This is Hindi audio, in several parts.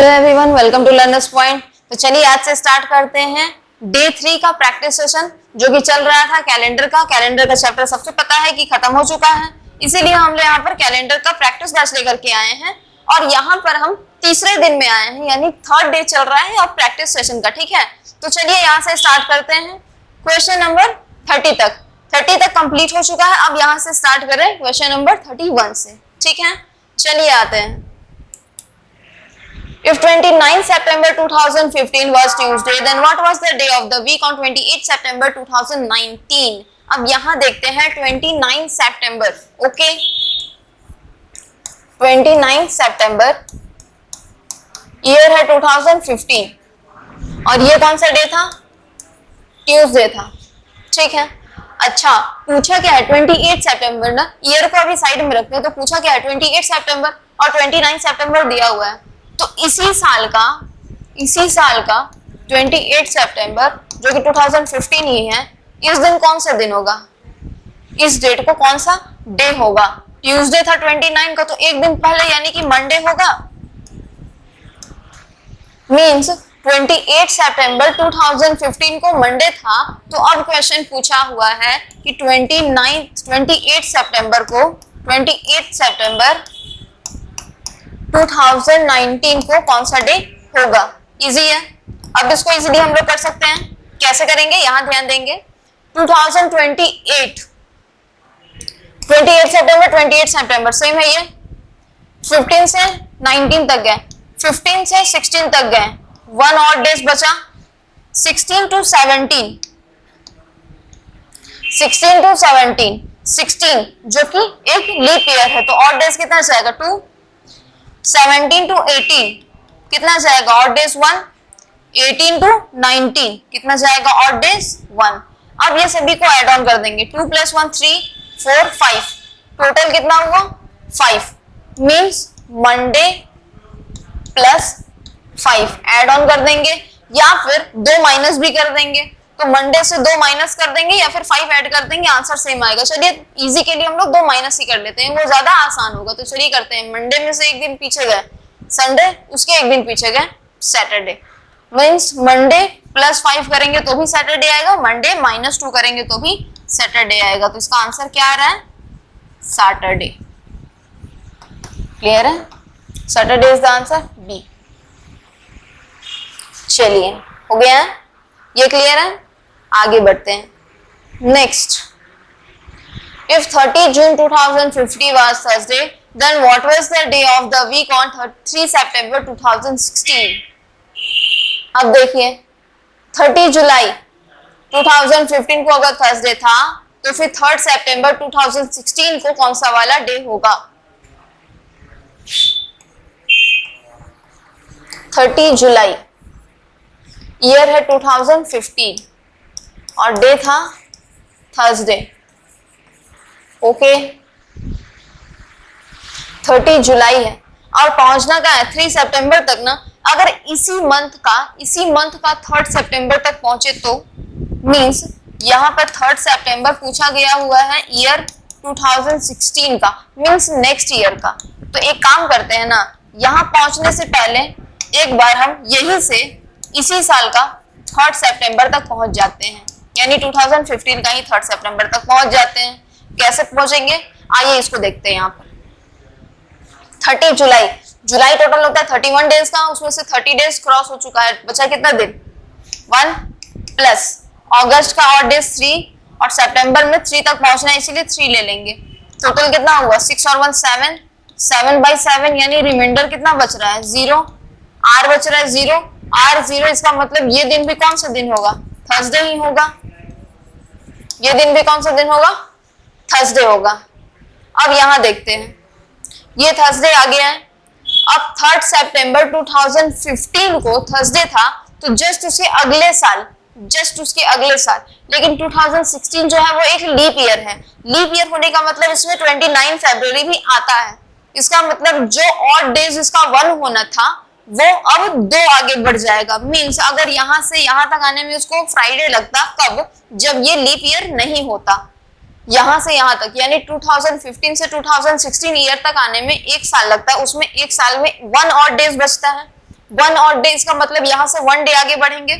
Hello everyone, welcome to learners point. तो चलिए आज से स्टार्ट करते हैं डे 3 का प्रैक्टिस सेशन जो कि चल रहा था कैलेंडर का चैप्टर सबसे पता है कि खत्म हो चुका है, इसीलिए हम यहाँ पर कैलेंडर का प्रैक्टिस बैच लेकर के आए हैं और यहाँ पर हम तीसरे दिन में आए हैं, यानी थर्ड डे चल रहा है अब प्रैक्टिस सेशन का। ठीक है, तो चलिए यहाँ से स्टार्ट करते हैं। क्वेश्चन नंबर 30 तक कंप्लीट हो चुका है। अब यहाँ से स्टार्ट करें क्वेश्चन नंबर 31 से। ठीक है, चलिए आते हैं। If 29 September 2015 was Tuesday, then what was the day of the week on 28 September 2019? अब यहाँ देखते हैं 29 सितंबर। ओके, 29 सितंबर, ईयर है 2015 और ये कौन सा डे था? ट्यूसडे था। ठीक है, अच्छा पूछा क्या है? 28 सितंबर ना, ईयर को अभी साइड में रखते हैं, तो पूछा क्या है? 28 सितंबर और 29 सितंबर दिया हुआ है, तो इसी साल का 28 सितंबर जो कि 2015 ही है, इस दिन कौन सा दिन होगा? इस डेट को कौन सा डे होगा? ट्यूसडे था 29 का, तो एक दिन पहले यानी कि मंडे होगा। मींस 28 सितंबर 2015 को मंडे था, तो अब क्वेश्चन पूछा हुआ है कि 28 सितंबर 2019 को कौन सा डे होगा? इजी है, अब इसको इजीली हम लोग कर सकते हैं। कैसे करेंगे, यहां ध्यान देंगे। 28 सितंबर सेम है, ये 15 से 19 तक गए, 15 से 16 तक गए, 1 और डेज बचा। 16 टू 17 16 जो कि एक लीप ईयर है, तो और डेज कितना जाएगा? 2। 17 टू 18 कितना जाएगा? और डेज 1। 18 टू 19 कितना जाएगा? और डेज 1। अब ये सभी को ऐड ऑन कर देंगे। 2 + 1 3 4 5, टोटल कितना हुआ? 5। Means Monday plus 5 add on कर देंगे, या फिर 2 माइनस भी कर देंगे। तो मंडे से 2 माइनस कर देंगे या फिर 5 ऐड कर देंगे, आंसर सेम आएगा। चलिए इजी के लिए हम लोग 2 माइनस ही कर लेते हैं, वो ज्यादा आसान होगा। तो चलिए करते हैं। मंडे में से एक दिन पीछे गए संडे, उसके एक दिन पीछे गए सैटरडे। मींस मंडे प्लस 5 करेंगे तो भी सैटरडे आएगा, मंडे -2 करेंगे तो भी सैटरडे आएगा। तो इसका आंसर क्या आ रहा है? सैटरडे। क्लियर है? Saturday is the answer, B. चलिए हो गया है, ये क्लियर है? आगे बढ़ते हैं। Next, if 30 June 2050 was Thursday, then what was the day of the week on 3 September 2016? अब देखिए 30 जुलाई 2015 को अगर थर्सडे था, तो फिर 3 सितंबर 2016 को कौन सा वाला डे होगा? 30 जुलाई, ईयर है 2015 और डे था थर्सडे। ओके, 30 जुलाई है और पहुंचना का है 3 सितंबर तक ना। अगर इसी मंथ का 3 सितंबर तक पहुंचे तो मींस यहाँ पर 3 सितंबर पूछा गया हुआ है, ईयर 2016 का, मींस नेक्स्ट ईयर का। तो एक काम करते हैं ना, यहाँ पहुंचने से पहले एक बार हम यहीं से इसी साल का 3 सितंबर तक पहुंच जाते हैं, यानी 2015 का ही 3 सितंबर तक पहुंच जाते हैं। कैसे पहुंचेंगे, आइए इसको देखते हैं। यहाँ पर 30 जुलाई टोटल होता है 31 डेज का, उसमें से 30 डेज क्रॉस हो चुका है, बचा कितना दिन? 1 प्लस अगस्त का और डेज 3 और सितंबर में 3 तक पहुंचना है, इसीलिए 3 ले लेंगे। टोटल कितना हुआ? 6 और 1 7, 7/7, यानी रिमाइंडर कितना बच रहा है? 0। आर बच रहा है 0, R 0। इसका मतलब ये दिन भी कौन सा दिन होगा? थर्सडे ही होगा। ये दिन भी कौन सा दिन होगा? थर्सडे होगा। अब यहां देखते हैं, ये थर्सडे आ गया है। अब 3 सितंबर 2015 को थर्सडे था, तो जस्ट उसके अगले साल, लेकिन 2016 जो है वो एक लीप ईयर है। लीप ईयर होने का मतलब इसमें 29 फरवरी भी आता है। इसका मतलब जो ऑड डेज इसका 1 होना था वो अब 2 आगे बढ़ जाएगा। मींस अगर यहाँ से यहाँ तक आने में उसको फ्राइडे लगता, कब? जब ये लीप ईयर नहीं होता। यहाँ से यहाँ तक यानी 2015 से 2016 ईयर तक आने में 1 साल लगता है, उसमें 1 साल में 1 और डेज बचता है। वन और डे, इसका मतलब यहाँ से वन डे आगे बढ़ेंगे।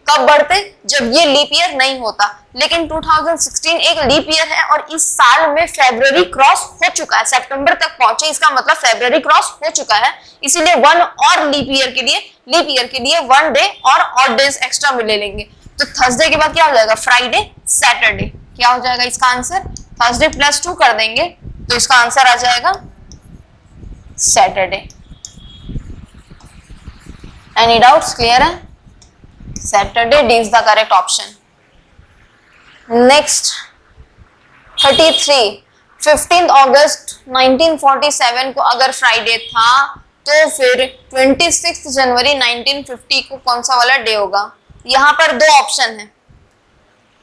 कब बढ़ते? जब ये लीप ईयर नहीं होता। लेकिन 2016 एक लीप ईयर है और इस साल में फरवरी क्रॉस हो चुका है, सितंबर तक पहुंचे, इसका मतलब फरवरी क्रॉस हो चुका है, इसीलिए वन और लीप ईयर के लिए वन डे और ऑड डेज एक्स्ट्रा में ले लेंगे। तो थर्सडे के बाद क्या हो जाएगा? Friday Saturday. क्या हो जाएगा इसका आंसर? थर्सडे प्लस 2 कर देंगे तो इसका आंसर आ जाएगा सैटरडे। Any doubts? क्लियर है? Saturday D is the correct option. Next 33, 15 अगस्त 1947 को अगर फ्राइडे था तो फिर 26 जनवरी 1950 को कौन सा वाला डे होगा? यहाँ पर दो ऑप्शन है।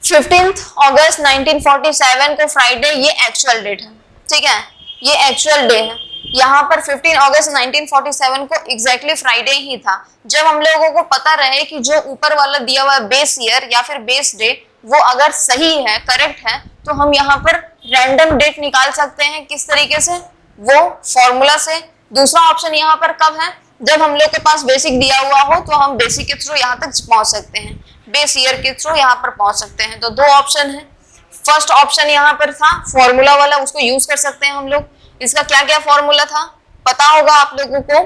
15 अगस्त 1947 को फ्राइडे, ये एक्चुअल डेट है, ठीक है, ये एक्चुअल डे है। यहाँ पर 15 अगस्त 1947 को एग्जैक्टली फ्राइडे ही था। जब हम लोगों को पता रहे कि जो ऊपर वाला दिया हुआ बेस ईयर या फिर बेस डे वो अगर सही है, करेक्ट है, तो हम यहाँ पर रैंडम डेट निकाल सकते हैं। किस तरीके से? वो फॉर्मूला से। दूसरा ऑप्शन यहाँ पर कब है? जब हम लोग के पास बेसिक दिया हुआ हो तो हम बेसिक के थ्रू यहाँ तक पहुंच सकते हैं, बेस ईयर के थ्रू यहाँ पर पहुंच सकते हैं। तो दो ऑप्शन है। फर्स्ट ऑप्शन यहाँ पर था फॉर्मूला वाला, उसको यूज कर सकते हैं हम लोग। इसका क्या क्या फॉर्मूला था पता होगा आप लोगों को।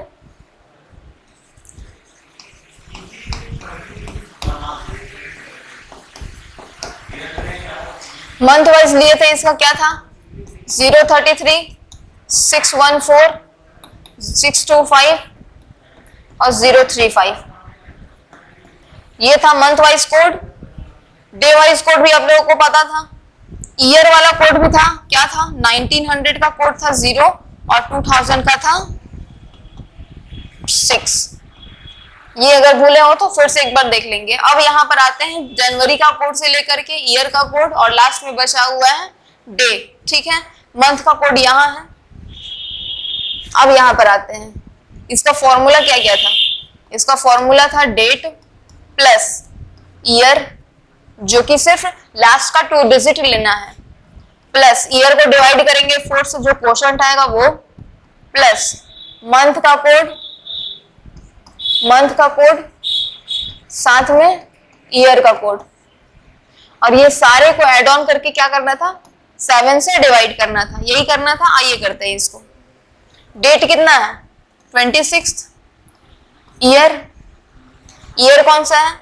मंथ वाइज लिए थे, इसका क्या था? 033, 614, 625 और 035। ये था month wise code. Day wise code भी आप लोगों को पता था। ईयर वाला कोड भी था, क्या था? 1900 का कोड था 0 और 2000 का था 6। ये अगर भूले हो तो फिर से एक बार देख लेंगे। अब यहाँ पर आते हैं जनवरी का कोड से लेकर के ईयर का कोड और लास्ट में बचा हुआ है डे, ठीक है। मंथ का कोड यहाँ है। अब यहाँ पर आते हैं, इसका फॉर्मूला क्या क्या था? इसका फॉर्मूला था डेट प्लस ईयर, जो कि सिर्फ लास्ट का 2 डिजिट लेना है, प्लस ईयर को डिवाइड करेंगे 4 से, जो क्वोशंट आएगा वो, प्लस मंथ का कोड साथ में ईयर का कोड, और ये सारे को ऐड ऑन करके क्या करना था? 7 से डिवाइड करना था। यही करना था। आइए करते हैं इसको। डेट कितना है? 26। ईयर कौन सा है?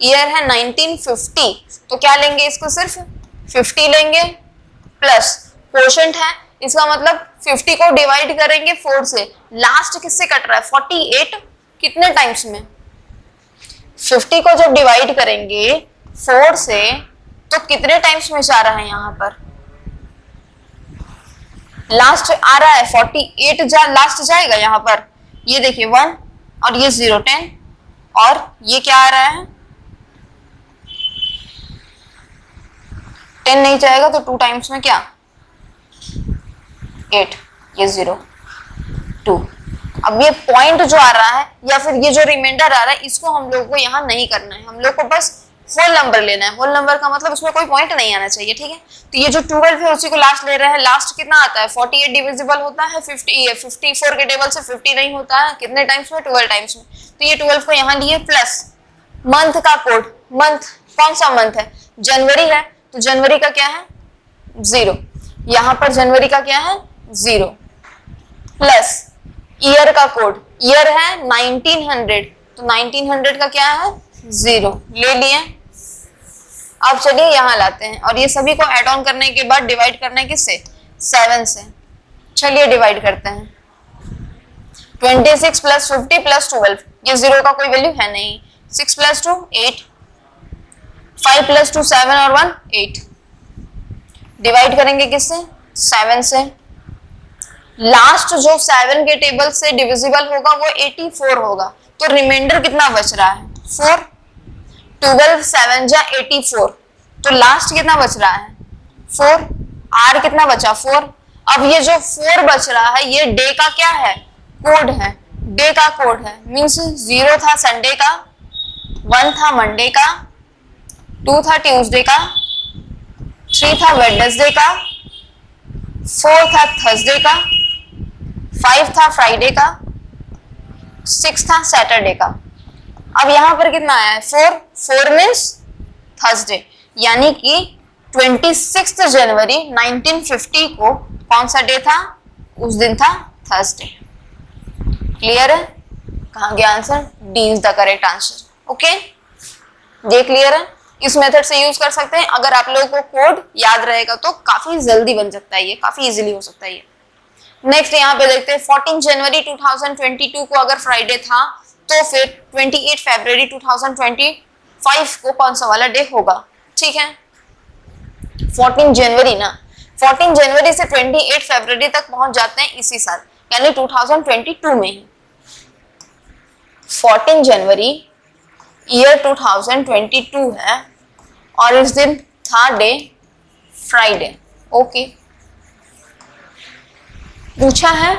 ईयर है 1950, तो क्या लेंगे इसको? सिर्फ 50 लेंगे, प्लस क्वोशंट है, इसका मतलब 50 को डिवाइड करेंगे 4 से। लास्ट किससे कट रहा है? 48 कितने टाइम्स में? 50 को जब डिवाइड करेंगे 4 से तो कितने टाइम्स में जा रहा है? यहाँ पर लास्ट आ रहा है 48, लास्ट जाएगा यहाँ पर। ये देखिए 1 और ये 0, 10 और ये क्या आ रहा है? 10 नहीं जाएगा तो 2 टाइम्स में क्या? 8, ये 0, 2। अब ये पॉइंट जो आ रहा है या फिर ये जो रिमाइंडर आ रहा है, इसको हम लोगों को यहाँ नहीं करना है। हम लोग को बस होल नंबर लेना है। होल नंबर का मतलब उसमें कोई पॉइंट नहीं आना चाहिए, ठीक है। तो ये जो 12 है उसी को लास्ट ले रहे हैं। लास्ट कितना आता है? 48 डिविजिबल होता है 54 के टेबल से 50 नहीं होता है। कितने टाइम्स में? 12 टाइम्स में। तो ये 12 को यहाँ लिए, प्लस मंथ का कोड। मंथ कौन सा मंथ है? जनवरी है, तो जनवरी का क्या है? 0। यहाँ पर जनवरी का क्या है? 0, प्लस ईयर का कोड। ईयर है 1900, तो 1900 का क्या है? 0 ले लिए। अब चलिए यहाँ लाते हैं और ये सभी को ऐड ऑन करने के बाद डिवाइड करना है किससे? 7 से। चलिए डिवाइड करते हैं। 26 प्लस 50 प्लस 12, ये 0 का कोई वैल्यू है नहीं। 6 प्लस 2 8, 5 प्लस 2 7 और 1 8। डिवाइड करेंगे किससे? 7 से। लास्ट जो 7 के टेबल से डिविजिबल होगा वो 84 होगा, तो रिमाइंडर कितना बच रहा है? 4। 12 7 जा 84, तो लास्ट कितना बच रहा है? 4। आर कितना बचा? 4। अब ये जो 4 बच रहा है ये डे का क्या है? कोड है। डे का कोड है, मीन्स 0 था संडे का, 1 था मंडे का, 2 था ट्यूसडे का, 3 था वेडनेसडे का, 4 था थर्सडे का, 5 था फ्राइडे का, 6 था सैटरडे का। अब यहाँ पर कितना आया है 4, 4 मीन्स थर्सडे, यानी कि 26 जनवरी 1950 को कौन सा डे था, उस दिन था थर्सडे। क्लियर है, कहाँ गया answer, D is the correct answer. Okay, ये क्लियर है। इस मेथड से यूज कर सकते हैं। अगर आप लोगों को कोड याद रहेगा तो काफी जल्दी बन सकता है, ये काफी इजीली हो सकता है ये। नेक्स्ट यहाँ पे देखते हैं 14 जनवरी 2022 को अगर फ्राइडे था तो फिर 28 फरवरी 2025 को कौन सा वाला डे होगा। ठीक है, 14 जनवरी ना, 14 जनवरी से 28 फरवरी तक पहुंच जाते हैं इसी साल, यानी 2022 में ही। 14 जनवरी ईयर 2022 है और इस दिन था डे फ्राइडे। ओके, पूछा है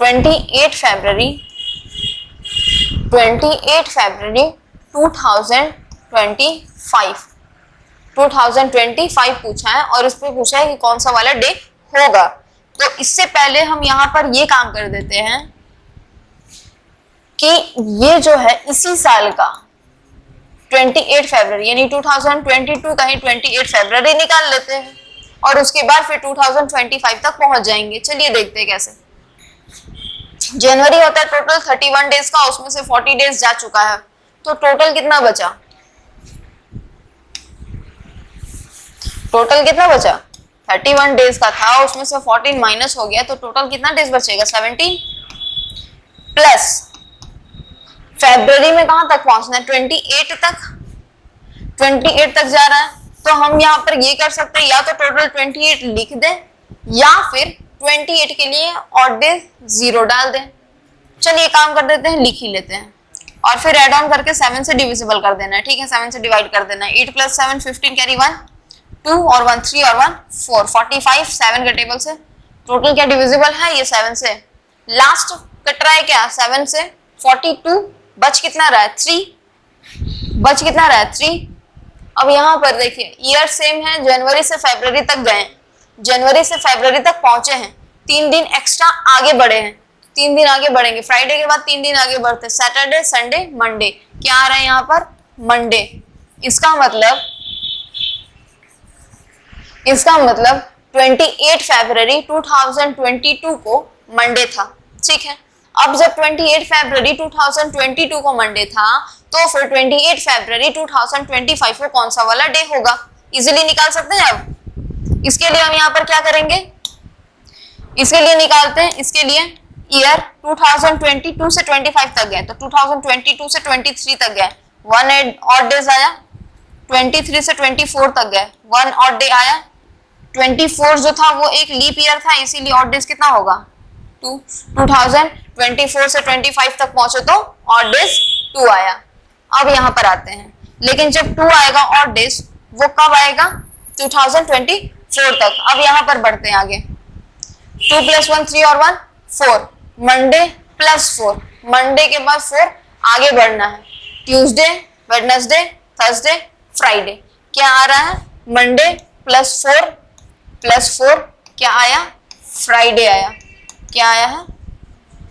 28 फरवरी 2025 पूछा है और इस पे पूछा है कि कौन सा वाला डे होगा। तो इससे पहले हम यहाँ पर ये काम कर देते हैं कि ये जो है इसी साल का 28 फरवरी यानी 2022 का ही 28 फरवरी निकाल लेते हैं और उसके बाद फिर 2025 तक पहुंच जाएंगे। चलिए देखते हैं कैसे। जनवरी होता है टोटल 31 डेज का, उसमें से 40 डेज जा चुका है, तो टोटल कितना बचा, टोटल कितना बचा 31 डेज का था, उसमें से 14 माइनस हो गया तो टोटल कितना डेज बचेगा 17 प्लस फरवरी में कहां तक पहुंचना है 28 तक, 28 तक जा रहा है। तो हम यहाँ पर ये कर सकते हैं, या तो टोटल 28 लिख दें या फिर 28 के लिए ऑड डेज 0 डाल दें। चलिए काम कर देते हैं, लिख ही लेते हैं और फिर एड ऑन करके 7 से डिविजिबल कर देना है। ठीक है, 7 से डिवाइड कर देना है। 8 + 7 15 कैरी 1 2 और 1 3 और 1 4 45 7 का टेबल से टोटल क्या डिविजिबल है ये 7 से। लास्ट कट रहा है क्या 7 से 42, बच कितना रहा है 3, बच कितना रहा है 3। अब यहाँ पर देखिए ईयर सेम है, जनवरी से फरवरी तक गए, जनवरी से फरवरी तक पहुंचे हैं, 3 दिन एक्स्ट्रा आगे बढ़े हैं, 3 दिन आगे बढ़ेंगे, फ्राइडे के बाद 3 दिन आगे बढ़ते, सैटरडे संडे मंडे, क्या आ रहा है यहाँ पर मंडे। इसका मतलब 28 फरवरी 2022 को मंडे था। ठीक है, अब जब 28 फरवरी 2022 को मंडे था तो फिर 28 फरवरी 2025 को कौन सा वाला डे होगा, इजीली निकाल सकते हैं। अब इसके लिए हम यहाँ पर क्या करेंगे, इसके लिए निकालते हैं, इसके लिए ईयर 2022 से 25 तक गए तो 2022 से 23 तक गए, 1 ऑड डेज आया, 23 से 24 तक गए 1 ऑड डे आया, 24 जो था वो एक लीप ईयर था इसीलिए ऑड डेज कितना होगा 2, 2024 से 25 तक पहुंचे तो ऑड डेज 2 आया। अब यहाँ पर आते हैं, लेकिन जब 2 आएगा ऑड डेज वो कब आएगा 2024 तक। अब यहाँ पर बढ़ते हैं आगे, 2 + 1 3 और 1 4, मंडे +4, मंडे के बाद 4 आगे बढ़ना है, ट्यूसडे वेडनेसडे थर्सडे फ्राइडे, क्या आ रहा है मंडे +4 क्या आया फ्राइडे आया, क्या आया है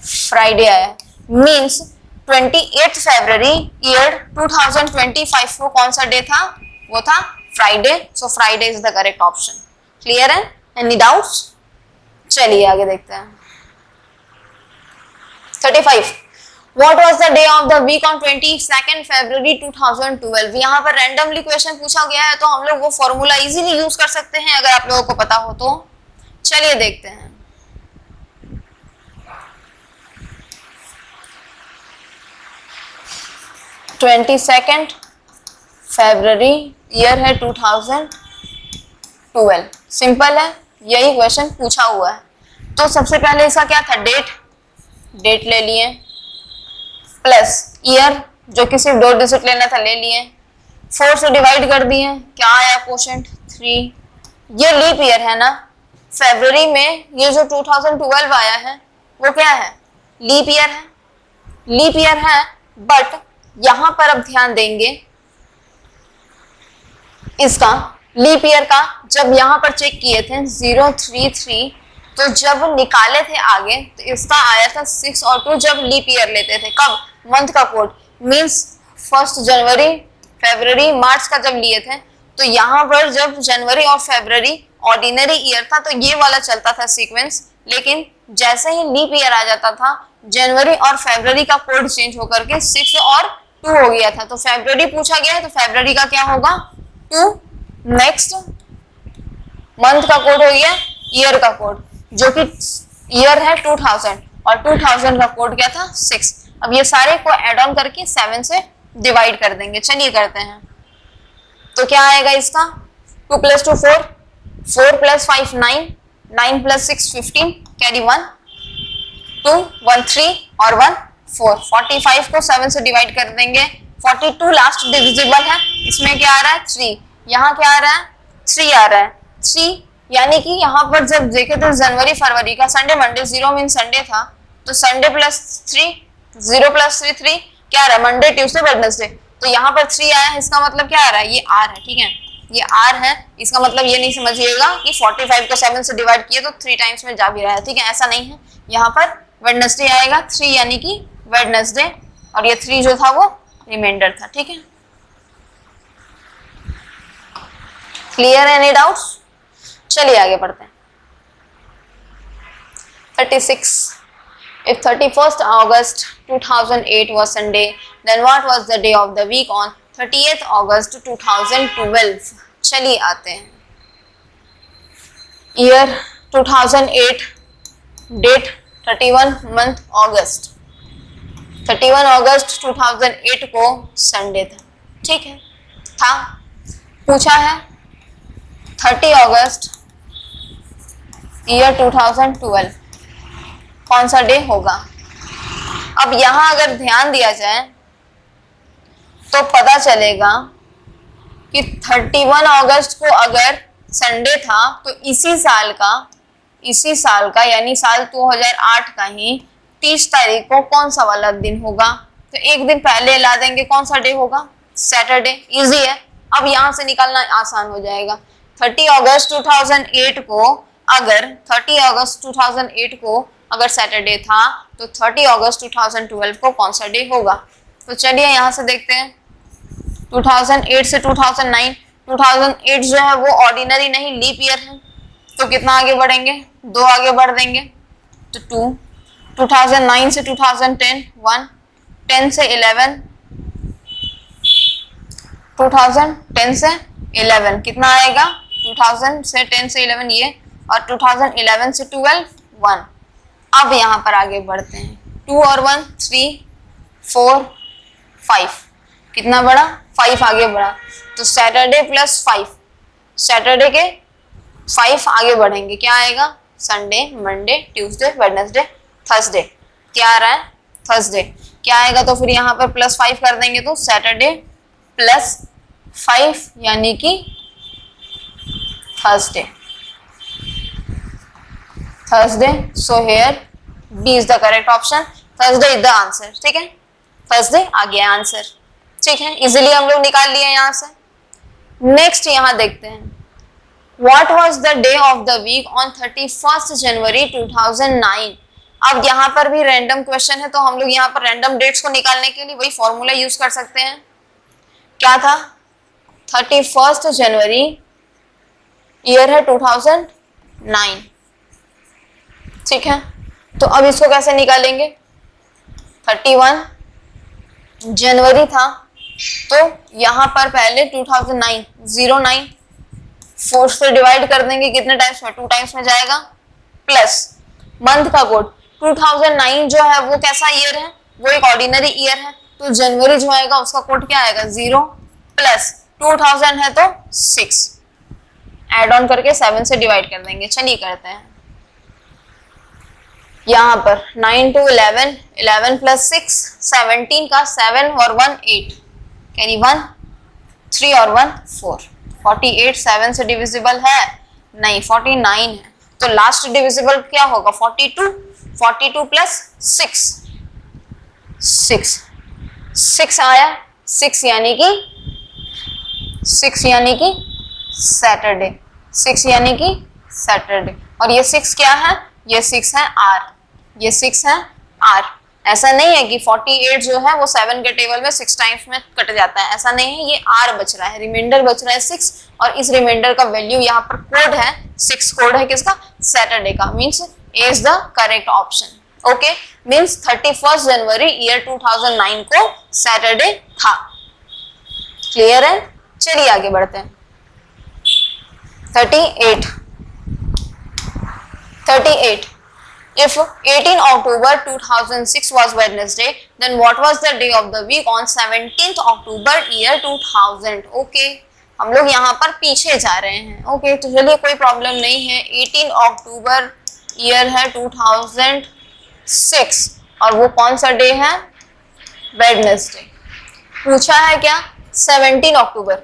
फ्राइडे आया। मीन्स 28 फरवरी ईयर 2025 को कौन सा डे था, वो था Friday. So Friday is the correct option. Clear है, एनी डाउट्स। चलिए आगे देखते हैं 35 What was the day of the week on 22nd February 2012? यहाँ पर रैंडमली क्वेश्चन पूछा गया है तो हम लोग वो फॉर्मूला इजीली यूज कर सकते हैं अगर आप लोगों को पता हो तो। चलिए देखते हैं 22nd फरवरी ईयर है 2012। सिंपल है, यही क्वेश्चन पूछा हुआ है। तो सबसे पहले इसका क्या था डेट ले लिए, प्लस ईयर जो कि सिर्फ 2 डिजिट लेना था ले लिए, 4 से डिवाइड कर दिए, क्या आया क्वोशंट 3। ये लीप ईयर है ना, फरवरी में ये जो 2012 आया है वो क्या है लीप ईयर है, लीप ईयर है। बट यहां पर अब ध्यान देंगे इसका लीप ईयर का, जब यहां पर चेक किए थे 033 तो जब निकाले थे आगे तो इसका आया था 6 और 2 जब लीप ईयर लेते थे। कब? मंथ का कोड मींस 1 जनवरी, फरवरी, मार्च का जब लिए थे तो यहाँ पर जब जनवरी और फरवरी ऑर्डिनरी ईयर था तो ये वाला चलता था सीक्वेंस, लेकिन जैसे ही लीप ईयर आ जाता था जनवरी और फरवरी का कोड चेंज होकर के 6 और 2 हो गया था। तो फरवरी पूछा गया है तो फरवरी का क्या होगा? 2। नेक्स्ट मंथ का कोड हो गया ईयर का कोड, जो कि ईयर है 2000 और 2000 का कोड क्या था? 6। अब ये सारे को ऐड ऑन करके 7 से डिवाइड कर देंगे। चलिए करते हैं। तो क्या आएगा इसका? 2 + 2 4, 4 + 5 9, 9 + 6 15, कैरी 1, 2 1 3 और 1 4। 45 को 7 से डिवाइड कर देंगे। 42 लास्ट डिविजिबल है, इसमें क्या आ रहा है? 3। यहाँ क्या आ रहा है? 3 आ रहा है। 3 यानी कि यहाँ पर जब देखे तो जनवरी फरवरी का संडे मंडे 0 मीन संडे था, तो संडे +3 0 + 3 3 क्या आ रहा है? Monday Tuesday Wednesday. तो यहाँ पर 3 आया है, इसका मतलब क्या आ रहा है? ये R है। ठीक है, ये R है। इसका मतलब ये नहीं समझिएगा कि 45 को 7 से डिवाइड किए तो 3 टाइम्स में जा भी रहा है। ठीक है, ऐसा नहीं है। यहाँ पर वेडनेसडे आएगा 3 यानी कि वेडनेसडे, और ये 3 जो था वो रिमाइंडर था। ठीक है, क्लियर? Any doubts? चलिए आगे बढ़ते हैं। 36 If 31st August 2008 was Sunday, then what was the day of the week on 30th August 2012? चलिए आते हैं। ईयर 2008, डेट 31 मंथ अगस्त, 31 अगस्त 2008 को संडे था। ठीक है, था। पूछा है 30 अगस्त ईयर 2012 कौन सा डे होगा। अब यहां अगर ध्यान दिया जाए तो पता चलेगा कि 31 अगस्त को अगर संडे था तो इसी साल का यानी साल 2008 का ही 30 तारीख को कौन सा वाला दिन होगा। तो एक दिन पहले ला देंगे, कौन सा डे होगा? सैटरडे। इजी है, अब यहां से निकालना आसान हो जाएगा। 30 अगस्त 2008 को अगर 30 अगस्त 2008 को अगर सैटरडे था तो 30 अगस्त 2012 को कौन सा डे होगा। तो चलिए यहाँ से देखते हैं। 2008 से 2009, 2008 जो है वो ऑर्डिनरी नहीं लीप ईयर है, तो कितना आगे बढ़ेंगे? 2 आगे बढ़ देंगे तो 2। 2009 से 2010 1, 10 से 11, 2010 से 11 कितना आएगा? 2000 से 10 से 11 ये, और 2011 से 12 1। अब यहाँ पर आगे बढ़ते हैं। 2 और 1 3 4 5 कितना बढ़ा? 5 आगे बढ़ा। तो सैटरडे + 5, सैटरडे के 5 आगे बढ़ेंगे, क्या आएगा? Sunday, Monday, Tuesday, Wednesday, Thursday. क्या आ रहा है? थर्सडे। क्या आएगा? तो फिर यहाँ पर +5 कर देंगे तो सैटरडे +5 यानी कि Thursday. Thursday, so here D is the correct option. Thursday is the answer. ठीक है, Thursday आ गया आंसर। ठीक है, इजिली हम लोग निकाल लिए यहाँ से। नेक्स्ट यहाँ देखते हैं, What was the day of the week on 31st January 2009? अब यहाँ पर भी रैंडम क्वेश्चन है, तो हम लोग यहाँ पर रैंडम डेट्स को निकालने के लिए वही फॉर्मूला यूज कर सकते हैं। क्या था? 31st जनवरी, ईयर है 2009। ठीक है, तो अब इसको कैसे निकालेंगे? 31 जनवरी था तो यहाँ पर पहले 2009 09 4 से डिवाइड कर देंगे, कितने टाइम्स में? 2 टाइम्स में जाएगा, प्लस मंथ का कोड 2009 जो है वो कैसा ईयर है? वो एक ऑर्डिनरी ईयर है, तो जनवरी जो आएगा उसका कोड क्या आएगा? 0 प्लस 2000 है तो 6 ऐड ऑन करके 7 से डिवाइड कर देंगे। चलिए करते हैं। यहाँ पर 9 to 11, 11 + 6 17 का 7 और 1 8, कैरी 1 3 और 1 4। 48 7 से डिविजिबल है नहीं, 49 है, तो लास्ट डिविजिबल क्या होगा? 42। 42 + 6 6 आया, 6 यानी कि सैटरडे, 6 यानी कि सैटरडे, और ये 6 क्या है, ये 6 है R, ये 6 है R। ऐसा नहीं है कि 48 जो है वो 7 के टेबल में 6 टाइम्स में कट जाता है, ऐसा नहीं है, ये R बच रहा है, रिमाइंडर बच रहा है 6, और इस रिमाइंडर का वैल्यू यहाँ पर कोड है 6, कोड है किसका, सैटरडे का, means A is the correct option. Okay, means 31 January year 2009 को सैटरडे था। क्लियर है, चलिए आगे बढ़ते हैं। 38 If 18 October 2006 was Wednesday, then what was the day of the week on 17th October year 2000? Okay, हम लोग यहाँ पर पीछे जा रहे हैं। ओके, तो चलिए कोई प्रॉब्लम नहीं है। 18 अक्टूबर ईयर है 2006 और वो कौन सा डे है, वेडनेसडे। पूछा है क्या, 17 अक्टूबर,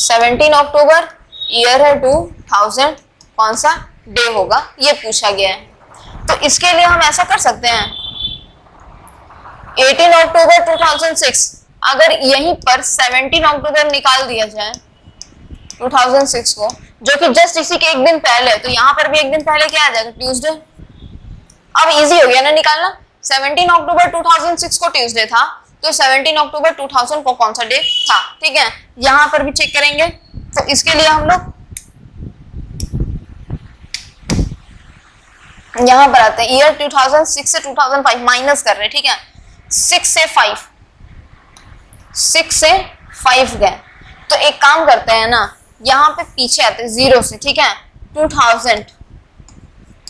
17 अक्टूबर ईयर है 2000, कौन सा डे होगा ये पूछा गया है। तो इसके लिए हम ऐसा कर सकते हैं, 18 अक्टूबर 2006, अगर यहीं पर 17 अक्टूबर निकाल दिया जाए 2006 को, जो कि जस्ट इसी के एक दिन पहले, तो यहाँ पर भी एक दिन पहले क्या आ जाएगा, ट्यूसडे। अब इजी हो गया ना निकालना। 17 अक्टूबर 2006 को ट्यूसडे था, तो 17 अक्टूबर 2000 को कौन सा डे था, ठीक है। यहाँ पर भी चेक करेंगे, तो इसके लिए हम लोग यहां पर आते हैं, ईयर 2006 से 2005 माइनस कर रहे हैं, ठीक है। 6 से 5 गए, तो एक काम करते हैं ना, यहाँ पे पीछे आते हैं 0 से, ठीक है। 2000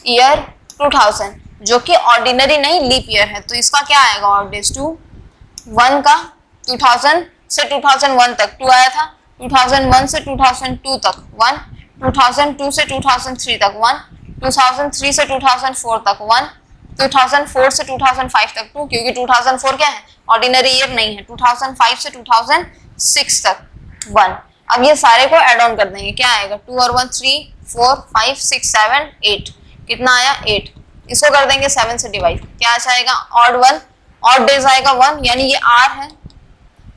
ईयर 2000 जो कि ऑर्डिनरी नहीं लीप ईयर है, तो इसका क्या आएगा, ऑड डेज 2 1 का 2000 से 2001 तक 2 आया था, 2001 से 2002 तक 1, 2002 से 2003 तक 1, 2003 से 2004 तक 1, 2004 से 2005 तक 2, क्योंकि 2004 क्या है, ऑर्डिनरी ईयर नहीं है। 2005 से 2006 तक 1। अब ये सारे को ऐड ऑन कर देंगे, क्या आएगा, 2 और 1 3 4 5 6 7 8, कितना आया 8। इसको कर देंगे 7 से डिवाइड, क्या आएगा, ऑड 1, ऑड डेज आएगा 1, यानी ये R है,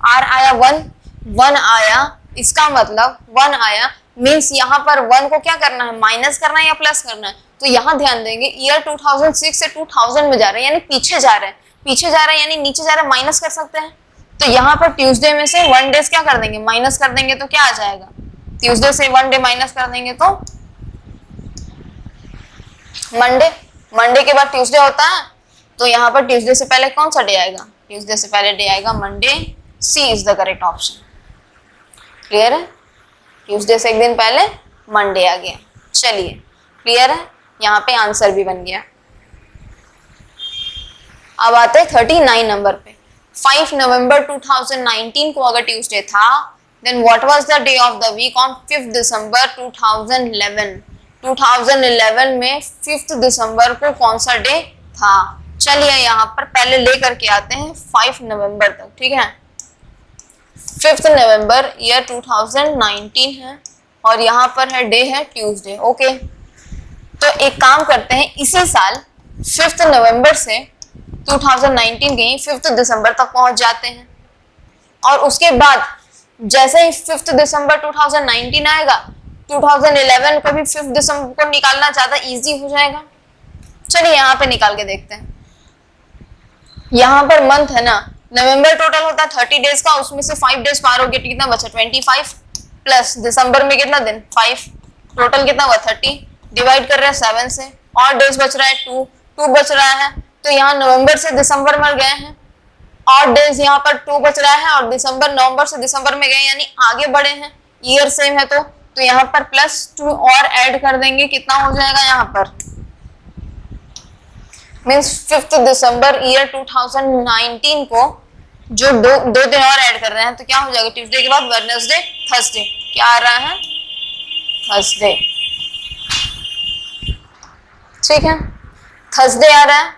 R आया 1 आया, इसका मतलब 1 आया, मीन्स यहाँ पर 1 को क्या करना है, माइनस करना है या प्लस करना है। तो यहाँ ध्यान देंगे, ईयर 2006 से 2000 में जा रहे हैं, यानी पीछे जा रहे हैं, पीछे जा रहे हैं यानी नीचे जा रहे हैं, माइनस कर सकते हैं। तो यहाँ पर ट्यूसडे में से 1 डेज क्या कर देंगे, माइनस कर देंगे, तो क्या आ जाएगा, ट्यूसडे से 1 डे माइनस कर देंगे तो मंडे, मंडे के बाद ट्यूसडे होता है, तो यहाँ पर ट्यूसडे से पहले कौन सा डे आएगा, ट्यूसडे से पहले डे आएगा Monday, C is the correct option. Clear है, ट्यूसडे से एक दिन पहले मंडे आ गया। चलिए क्लियर है, यहाँ पे आंसर भी बन गया। अब आते हैं 39 नंबर पे। 5 नवंबर 2019 को अगर ट्यूसडे था, then what was the day of the week on 5 December 2011। 2011 में 5 दिसंबर को कौन सा डे था। चलिए यहाँ पर पहले लेकर के आते हैं 5 नवंबर तक, ठीक है। 5 नवंबर ईयर 2019 है और यहाँ पर है डे है ट्यूसडे। ओके, तो एक काम करते हैं, इसी साल 5 नवंबर से 2019 के 5 दिसंबर तक पहुंच जाते हैं, और उसके बाद जैसे ही 5 दिसंबर 2019 आएगा, 2011 को भी 5 दिसंबर को निकालना ज्यादा इजी हो जाएगा। चलिए यहाँ पे निकाल के देखते हैं। यहाँ पर मंथ है ना, नवंबर टोटल होता है 30 डेज का, उसमें से 5 डेज पार हो गए, कितना बचा 25, प्लस दिसंबर में कितना दिन 5, टोटल कितना हुआ 30, डिवाइड कर रहे हैं 7 से, और डेज बच रहा है 2 बच रहा है। तो यहाँ नवंबर से दिसंबर में गए हैं, और डेज यहाँ पर 2 बच रहा है, और दिसंबर नवंबर से दिसंबर में गए यानी आगे बढ़े हैं, ईयर सेम है, तो यहाँ पर +2 और ऐड कर देंगे, कितना हो जाएगा यहाँ पर, मीन्स 5 दिसंबर ईयर 2019 को जो दो दिन और ऐड कर रहे हैं, तो क्या हो जाएगा, ट्यूसडे के बाद वेडनेसडे, थर्सडे, क्या आ रहा है थर्सडे, ठीक है, थर्सडे आ रहा है।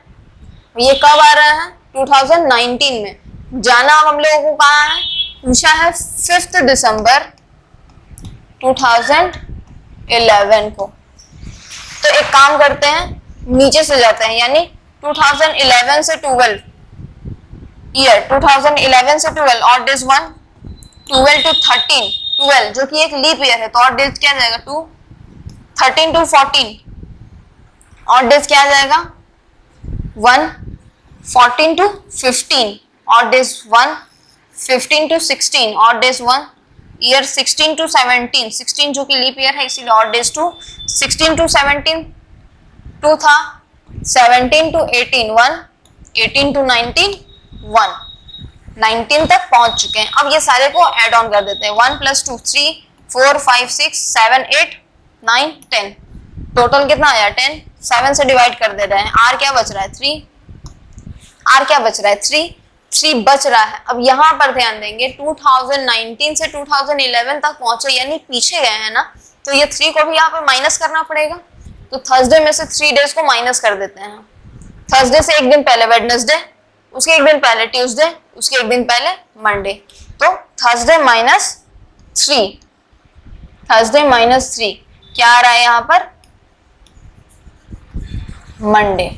ये कब आ रहा है 2019 में। जाना हम लोगों को कहाँ है, पूछा है 5 दिसंबर 2011 को। तो एक काम करते हैं, नीचे से जाते हैं, यानी 2011 से 12 ईयर 2011 से 12 और डेज 1, 12 to 13, 12 जो कि एक लीप ईयर है, तो और डेज क्या जाएगा 2, 13 to 14 ऑड डेज क्या आ जाएगा 1, 14 to 15 odd days 1, 15 to 16 odd days 1, year 16 to 17, 16 जो कि लीप ईयर है इसीलिए ऑड डेज 2, 16 to 17 2 था, 17 to 18 1, 18 to 19 1, 19 तक पहुंच चुके हैं। अब ये सारे को ऐड ऑन कर देते हैं 1 + 2 3 4 5 6 7 8 9 10 टोटल कितना आया 10, 7 से डिवाइड कर दे रहे हैं। आर क्या बच रहा है 3, आर क्या बच रहा है 3 बच रहा है। अब यहाँ पर ध्यान देंगे 2019 से 2011 तक पहुंचे यानी पीछे गए हैं ना, तो ये 3 को भी यहाँ पर माइनस करना पड़ेगा। तो थर्सडे में से 3 डेज को माइनस कर देते हैं। थर्सडे से एक दिन पहले वेडनेसडे, उसके एक दिन पहले ट्यूसडे, उसके एक दिन पहले मंडे, तो थर्सडे -3, थर्सडे -3 क्या आ रहा है यहाँ पर मंडे।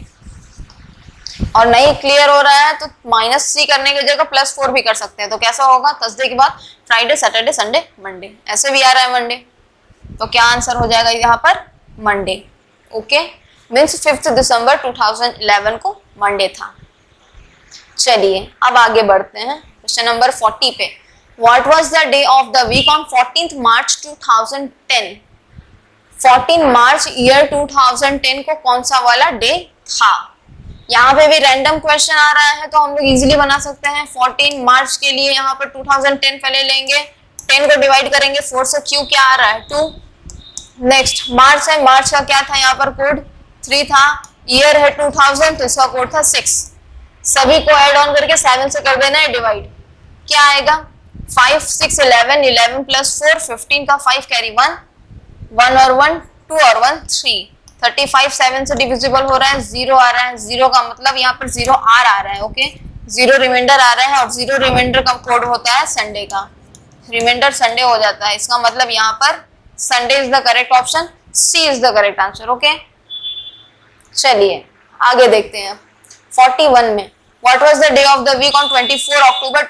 और नहीं क्लियर हो रहा है तो -3 करने की जगह +4 भी कर सकते हैं। तो कैसा होगा थर्सडे के बाद फ्राइडे सैटरडे संडे मंडे, ऐसे भी आ रहा है मंडे, तो क्या आंसर हो जाएगा यहाँ पर मंडे। ओके, मीन्स 5 दिसंबर 2011 को मंडे था। चलिए अब आगे बढ़ते हैं क्वेश्चन नंबर 40 पे। What was the day of the week on 14 March 2010? 14 March year 2010 को कौन सा वाला डे था? यहाँ पे भी रैंडम क्वेश्चन आ रहा है तो हम लोग इजीली बना सकते हैं। 14 मार्च के लिए यहाँ पर 2010 पहले लेंगे, 10 को डिवाइड करेंगे 4 से, क्यू क्या आ रहा है 2। नेक्स्ट मार्च है, मार्च का क्या था यहाँ पर कोड 3 था, ईयर है 2000 तो इसका कोड था 6। सभी को ऐड ऑन करके 7 से कर देना है डिवाइड, क्या आएगा 5 6 11, 11 + 4 15 का 5 कैरी 1, 1 और 1 2 और 1 3, 35 7 से डिविजिबल हो रहा है, 0 आ रहा है, 0 का मतलब यहाँ पर 0 आर आ रहा है। ओके, 0 रिमाइंडर आ रहा है और 0 रिमाइंडर का कोड होता है संडे का, रिमाइंडर संडे हो जाता है। इसका मतलब यहाँ पर Sunday is the correct option, C is the correct answer. Okay, चलिए आगे देखते हैं 41 में। What was the day of the week on 24 October